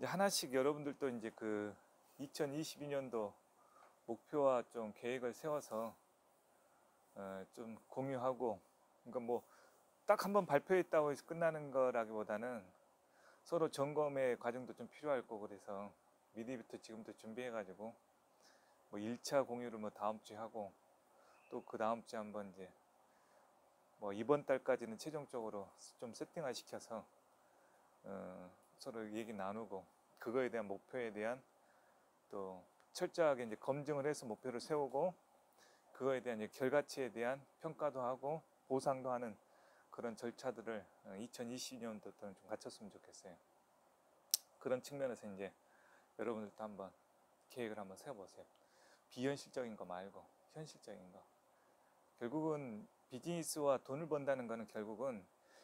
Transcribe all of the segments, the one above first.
이제 하나씩 여러분들도 이제 그 2022년도 목표와 좀 계획을 세워서 좀 공유하고, 그러니까 뭐 딱 한번 발표했다고 해서 끝나는 거라기보다는 서로 점검의 과정도 좀 필요할 거고, 그래서 미리부터 지금부터 준비해가지고 뭐 1차 공유를 뭐 다음 주에 하고, 또 그 다음 주에 한번 이제 뭐 이번 달까지는 최종적으로 좀 세팅화 시켜서 서로 얘기 나누고, 그거에 대한 목표에 대한 또 철저하게 이제 검증을 해서 목표를 세우고, 그거에 대한 이제 결과치에 대한 평가도 하고 보상도 하는 그런 절차들을 2020년도부터는 좀 갖췄으면 좋겠어요. 그런 측면에서 이제 여러분들도 한번 계획을 한번 세워보세요. 비현실적인 거 말고 현실적인 거. 결국은 비즈니스와 돈을 번다는 거는 결국은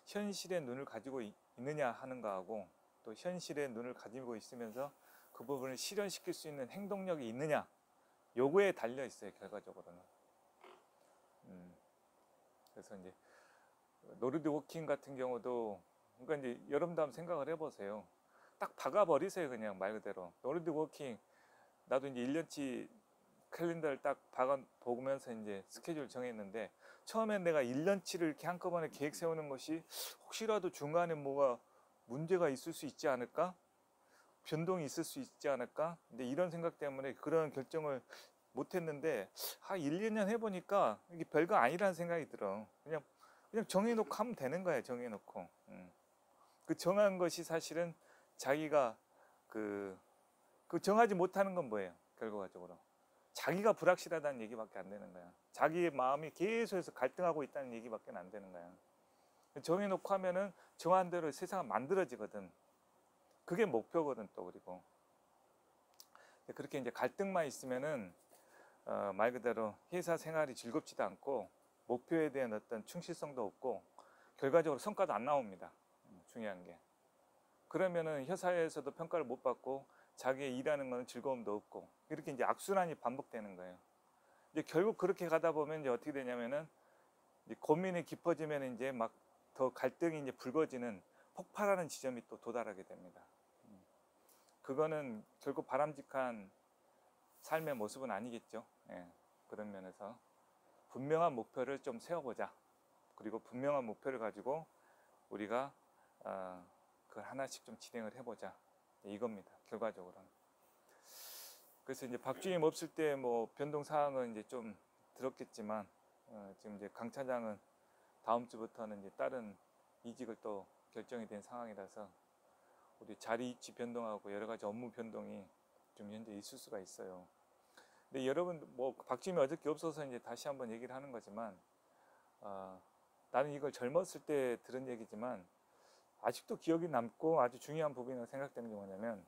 현실의 눈을 가지고 있느냐 하는 거하고, 또 현실의 눈을 가지고 있으면서 그 부분을 실현시킬 수 있는 행동력이 있느냐, 요거에 달려 있어요, 결과적으로는. 그래서 이제 노르드 워킹 같은 경우도, 그러니까 이제 여러분도 한번 생각을 해보세요. 딱 박아버리세요, 그냥 말 그대로. 노르드 워킹, 나도 이제 1년치 캘린더를 딱 보면서 이제 스케줄 정했는데, 처음엔 내가 1년치를 이렇게 한꺼번에 계획 세우는 것이 혹시라도 중간에 뭐가 문제가 있을 수 있지 않을까? 변동이 있을 수 있지 않을까? 근데 이런 생각 때문에 그런 결정을 못 했는데, 1, 2년 해보니까 이게 별거 아니라는 생각이 들어. 그냥 정해놓고 하면 되는 거야, 정해놓고. 그 정한 것이 사실은 자기가 그 정하지 못하는 건 뭐예요, 결과적으로? 자기가 불확실하다는 얘기밖에 안 되는 거야. 자기의 마음이 계속해서 갈등하고 있다는 얘기밖에 안 되는 거야. 정해놓고 하면은 정한 대로 세상은 만들어지거든. 그게 목표거든, 또. 그리고 그렇게 이제 갈등만 있으면은 말 그대로 회사 생활이 즐겁지도 않고, 목표에 대한 어떤 충실성도 없고, 결과적으로 성과도 안 나옵니다. 중요한 게. 그러면은 회사에서도 평가를 못 받고, 자기의 일하는 거는 즐거움도 없고, 이렇게 이제 악순환이 반복되는 거예요. 이제 결국 그렇게 가다 보면 이제 어떻게 되냐면은, 이제 고민이 깊어지면 이제 막 더 갈등이 이제 불거지는, 폭발하는 지점이 또 도달하게 됩니다. 그거는 결국 바람직한 삶의 모습은 아니겠죠. 예, 그런 면에서 분명한 목표를 좀 세워보자. 그리고 분명한 목표를 가지고 우리가 그걸 하나씩 좀 진행을 해보자, 이겁니다, 결과적으로는. 그래서 이제 박주임 없을 때 뭐 변동 사항은 이제 좀 들었겠지만, 지금 이제 강 차장은 다음 주부터는 이제 다른 이직을 또 결정이 된 상황이라서 우리 자리 위치 변동하고 여러 가지 업무 변동이 좀 현재 있을 수가 있어요. 근데 여러분, 뭐 박주임이 어저께 없어서 이제 다시 한번 얘기를 하는 거지만, 나는 이걸 젊었을 때 들은 얘기지만 아직도 기억이 남고 아주 중요한 부분이라고 생각되는 게 뭐냐면,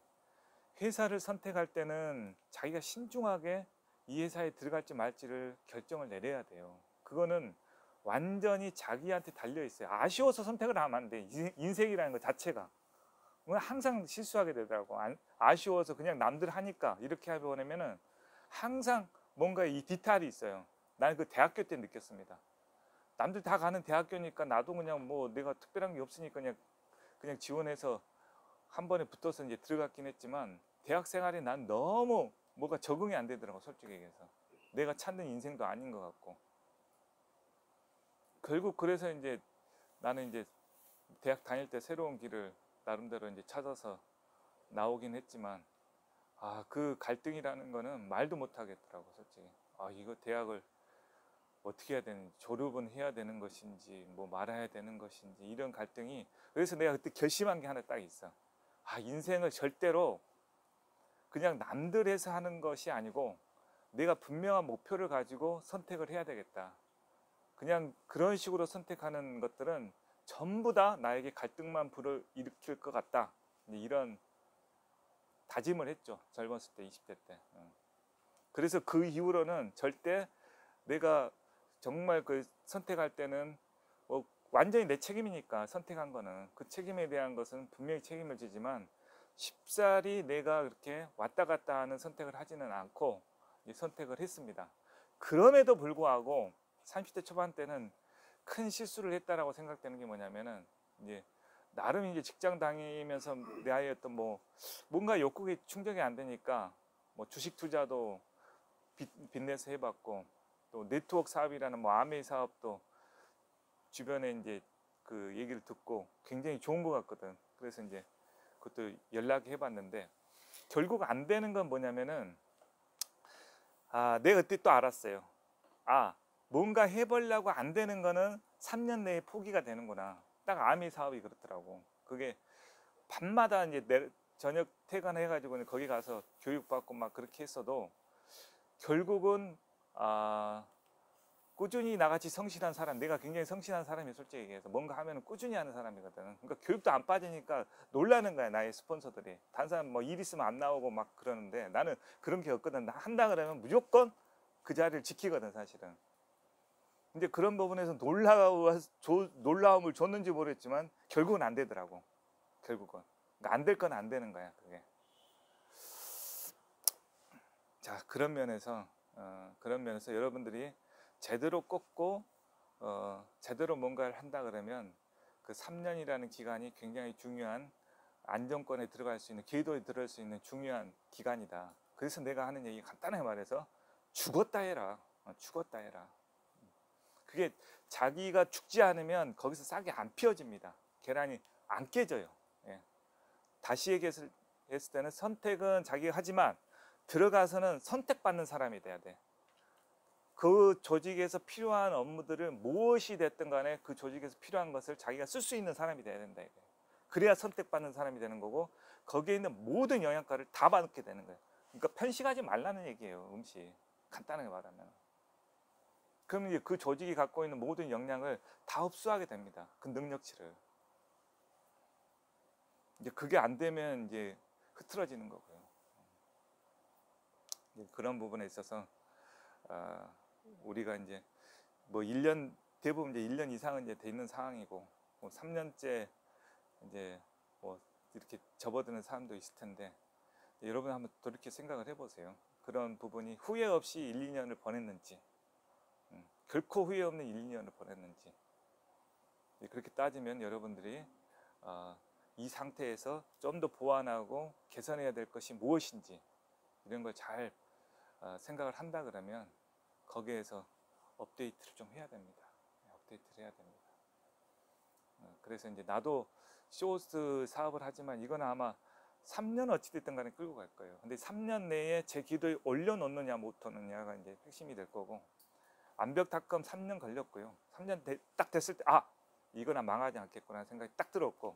회사를 선택할 때는 자기가 신중하게 이 회사에 들어갈지 말지를 결정을 내려야 돼요. 그거는 완전히 자기한테 달려 있어요. 아쉬워서 선택을 하면 안 돼. 인생이라는 것 자체가 항상 실수하게 되더라고. 아쉬워서 그냥 남들 하니까 이렇게 해보내면은 항상 뭔가 이 디탈이 있어요. 나는 그 대학교 때 느꼈습니다. 남들 다 가는 대학교니까 나도 그냥 뭐 내가 특별한 게 없으니까 그냥 지원해서 한 번에 붙어서 이제 들어갔긴 했지만, 대학 생활에 난 너무 뭐가 적응이 안 되더라고, 솔직히 얘기해서. 내가 찾는 인생도 아닌 것 같고. 결국 그래서 이제 나는 이제 대학 다닐 때 새로운 길을 나름대로 이제 찾아서 나오긴 했지만, 그 갈등이라는 거는 말도 못 하겠더라고, 솔직히. 이거 대학을 어떻게 해야 되는지, 졸업은 해야 되는 것인지 뭐 말아야 되는 것인지, 이런 갈등이. 그래서 내가 그때 결심한 게 하나 딱 있어. 인생을 절대로 그냥 남들 해서 하는 것이 아니고 내가 분명한 목표를 가지고 선택을 해야 되겠다. 그냥 그런 식으로 선택하는 것들은 전부 다 나에게 갈등만 불어일으킬 것 같다, 이런 다짐을 했죠, 젊었을 때, 20대 때. 그래서 그 이후로는 절대 내가 정말 그 선택할 때는 뭐 완전히 내 책임이니까, 선택한 거는 그 책임에 대한 것은 분명히 책임을 지지만, 쉽사리 내가 그렇게 왔다 갔다 하는 선택을 하지는 않고 선택을 했습니다. 그럼에도 불구하고 30대 초반 때는 큰 실수를 했다라고 생각되는 게 뭐냐면은, 이제 나름 이제 직장 다니면서 내 아이의 어떤 뭐 뭔가 욕구가 충족이 안 되니까 뭐 주식 투자도 빚내서 해봤고, 또 네트워크 사업이라는 뭐 아메이 사업도 주변에 이제 그 얘기를 듣고 굉장히 좋은 것 같거든. 그래서 이제 그것도 연락해봤는데 결국 안 되는 건 뭐냐면은, 내가 그때 또 알았어요. 뭔가 해보려고 안 되는 거는 3년 내에 포기가 되는구나. 딱 아미 사업이 그렇더라고. 그게 밤마다 이제 저녁 퇴근해가지고 거기 가서 교육받고 막 그렇게 했어도 결국은 꾸준히 나같이 성실한 사람, 내가 굉장히 성실한 사람이 솔직히 얘기해서 뭔가 하면 꾸준히 하는 사람이거든. 그러니까 교육도 안 빠지니까 놀라는 거야, 나의 스폰서들이. 다른 사람 뭐 일 있으면 안 나오고 막 그러는데 나는 그런 게 없거든. 한다 그러면 무조건 그 자리를 지키거든, 사실은. 근데 그런 부분에서 놀라움을 줬는지 모르겠지만 결국은 안 되더라고. 결국은. 그러니까 안 될 건 안 되는 거야, 그게. 자, 그런 면에서 여러분들이 제대로 꽂고 제대로 뭔가를 한다 그러면 그 3년이라는 기간이 굉장히 중요한, 안정권에 들어갈 수 있는, 궤도에 들어갈 수 있는 중요한 기간이다. 그래서 내가 하는 얘기 간단하게 말해서 죽었다 해라. 죽었다 해라. 그게 자기가 죽지 않으면 거기서 싹이 안 피어집니다. 계란이 안 깨져요. 예. 다시 얘기했을 때는 선택은 자기가 하지만 들어가서는 선택받는 사람이 돼야 돼. 그 조직에서 필요한 업무들을 무엇이 됐든 간에 그 조직에서 필요한 것을 자기가 쓸 수 있는 사람이 돼야 된다. 이게. 그래야 선택받는 사람이 되는 거고, 거기에 있는 모든 영양가를 다 받게 되는 거예요. 그러니까 편식하지 말라는 얘기예요. 음식 간단하게 말하면. 그럼 이제 그 조직이 갖고 있는 모든 역량을 다 흡수하게 됩니다. 그 능력치를. 이제 그게 안 되면 이제 흐트러지는 거고요. 그런 부분에 있어서 우리가 이제 뭐 1년, 대부분 이제 1년 이상은 이제 돼 있는 상황이고, 뭐 3년째 이제 뭐 이렇게 접어드는 사람도 있을 텐데, 여러분 한번 돌이켜 생각을 해보세요. 그런 부분이 후회 없이 1, 2년을 보냈는지, 결코 후회 없는 1, 2년을 보냈는지, 그렇게 따지면 여러분들이 이 상태에서 좀 더 보완하고 개선해야 될 것이 무엇인지 이런 걸 잘 생각을 한다 그러면 거기에서 업데이트를 좀 해야 됩니다. 업데이트를 해야 됩니다. 그래서 이제 나도 쇼호스트 사업을 하지만 이거는 아마 3년 어찌됐든 간에 끌고 갈 거예요. 근데 3년 내에 제 기도에 올려놓느냐 못 하느냐가 이제 핵심이 될 거고, 완벽닷컴 3년 걸렸고요. 3년 딱 됐을 때 이거나 망하지 않겠구나 생각이 딱 들었고,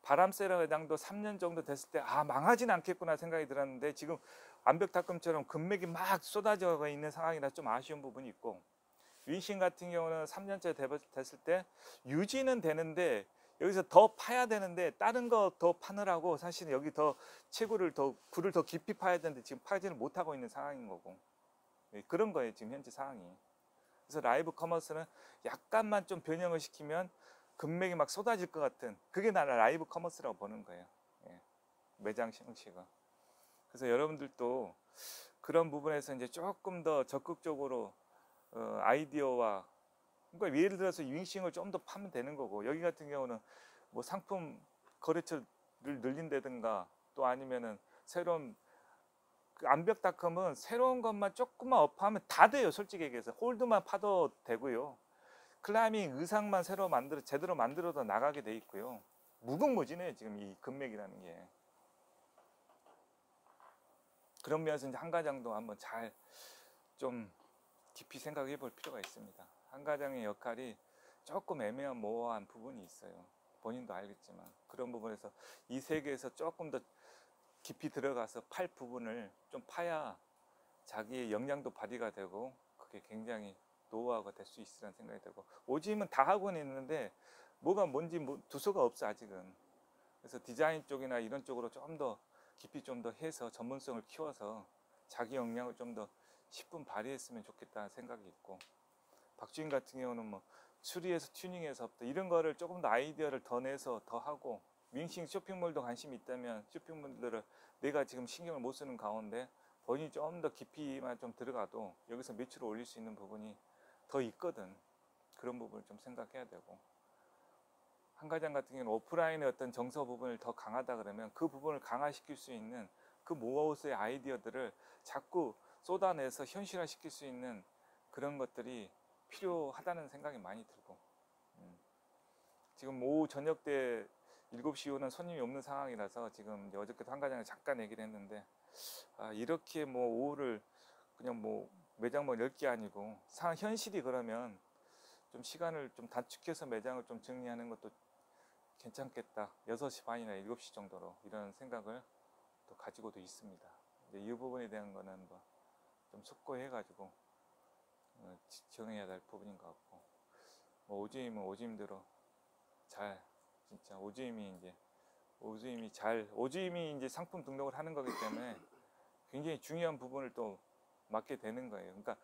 바람세라 회장도 3년 정도 됐을 때 망하진 않겠구나 생각이 들었는데, 지금 완벽닷컴처럼 금맥이 막 쏟아져 있는 상황이라 좀 아쉬운 부분이 있고, 윈싱 같은 경우는 3년째 됐을 때 유지는 되는데 여기서 더 파야 되는데, 다른 거 더 파느라고 사실은 여기 더 채굴을 굴을 더 깊이 파야 되는데 지금 파지를 못하고 있는 상황인 거고, 그런 거예요 지금 현재 상황이. 그래서 라이브 커머스는 약간만 좀 변형을 시키면 금맥이 막 쏟아질 것 같은, 그게 나는 라이브 커머스라고 보는 거예요. 매장 형식은. 그래서 여러분들도 그런 부분에서 이제 조금 더 적극적으로 아이디어와, 그러니까 예를 들어서 윙싱을 좀 더 파면 되는 거고, 여기 같은 경우는 뭐 상품 거래처를 늘린다든가, 또 아니면은 새로운 암벽닷컴은 새로운 것만 조금만 업하면 다 돼요. 솔직히 얘기해서 홀드만 파도 되고요. 클라이밍 의상만 제대로 만들어도 나가게 돼 있고요. 무궁무진해요 지금 이 금맥이라는 게. 그런 면에서 이제 한과장도 한번 잘 좀 깊이 생각해 볼 필요가 있습니다. 한과장의 역할이 조금 애매한 모호한 부분이 있어요. 본인도 알겠지만 그런 부분에서 이 세계에서 조금 더 깊이 들어가서 팔 부분을 좀 파야 자기의 역량도 발휘가 되고, 그게 굉장히 노하우가 될 수 있으라는 생각이 들고, 오지면 다 하고는 있는데 뭐가 뭔지 두서가 없어 아직은. 그래서 디자인 쪽이나 이런 쪽으로 좀 더 깊이 좀 더 해서 전문성을 키워서 자기 역량을 좀 더 10분 발휘했으면 좋겠다는 생각이 있고, 박주인 같은 경우는 뭐 추리해서 튜닝해서부터 이런 거를 조금 더 아이디어를 더 내서 더 하고, 윙싱 쇼핑몰도 관심이 있다면 쇼핑몰들을 내가 지금 신경을 못 쓰는 가운데 본인이 좀 더 깊이만 좀 들어가도 여기서 매출을 올릴 수 있는 부분이 더 있거든. 그런 부분을 좀 생각해야 되고, 한과장 같은 경우는 오프라인의 어떤 정서 부분을 더 강하다 그러면 그 부분을 강화시킬 수 있는 그 모아우스의 아이디어들을 자꾸 쏟아내서 현실화시킬 수 있는 그런 것들이 필요하다는 생각이 많이 들고, 지금 오후 저녁 때 7시 이후는 손님이 없는 상황이라서 지금 이제 어저께도 한과장에 잠깐 얘기를 했는데, 이렇게 뭐 오후를 그냥 뭐 매장만 10개 아니고 현실이 그러면 좀 시간을 좀 단축해서 매장을 좀 정리하는 것도 괜찮겠다. 6시 반이나 7시 정도로 이런 생각을 또 가지고도 있습니다. 이제 이 부분에 대한 거는 뭐 좀 숙고해가지고 정해야 될 부분인 것 같고, 뭐 오주임은 오주임대로 잘, 진짜 오주임이 이제 상품 등록을 하는 거기 때문에 굉장히 중요한 부분을 또 맡게 되는 거예요. 그러니까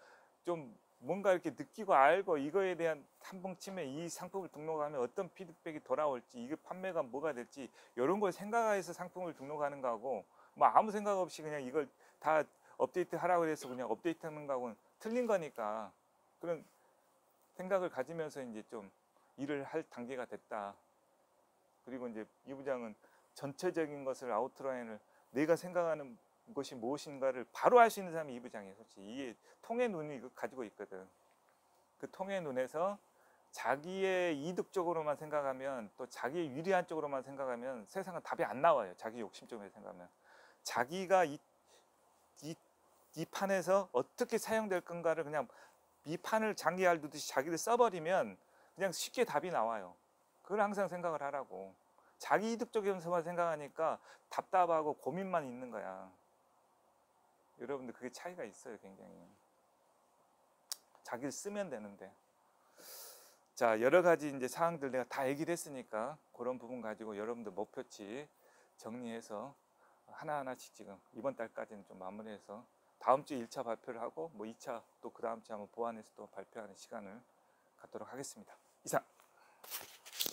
좀 뭔가 이렇게 느끼고 알고 이거에 대한 한 번 치면 이 상품을 등록하면 어떤 피드백이 돌아올지, 이게 판매가 뭐가 될지 이런 걸 생각해서 상품을 등록하는 거하고, 뭐 아무 생각 없이 그냥 이걸 다 업데이트 하라고 해서 그냥 업데이트하는 거하고는 틀린 거니까, 그런 생각을 가지면서 이제 좀 일을 할 단계가 됐다. 그리고 이제 이 부장은 전체적인 것을 아웃라인을 내가 생각하는 것이 무엇인가를 바로 알 수 있는 사람이 이 부장이에요. 솔직히 이게 통의 눈이 가지고 있거든. 그 통의 눈에서 자기의 이득적으로만 생각하면, 또 자기의 유리한 쪽으로만 생각하면 세상은 답이 안 나와요. 자기 욕심적으로 생각하면. 자기가 이 판에서 어떻게 사용될 건가를 그냥 이 판을 장기 알두듯이 자기를 써버리면 그냥 쉽게 답이 나와요. 그걸 항상 생각을 하라고. 자기 이득적이면서만 생각하니까 답답하고 고민만 있는 거야. 여러분들 그게 차이가 있어요, 굉장히. 자기를 쓰면 되는데. 자, 여러 가지 이제 사항들 내가 다 얘기를 했으니까 그런 부분 가지고 여러분들 목표치 정리해서 하나하나씩 지금 이번 달까지는 좀 마무리해서 다음 주에 1차 발표를 하고, 뭐 2차 또 그 다음 주에 한번 보완해서 또 발표하는 시간을 갖도록 하겠습니다. 이상.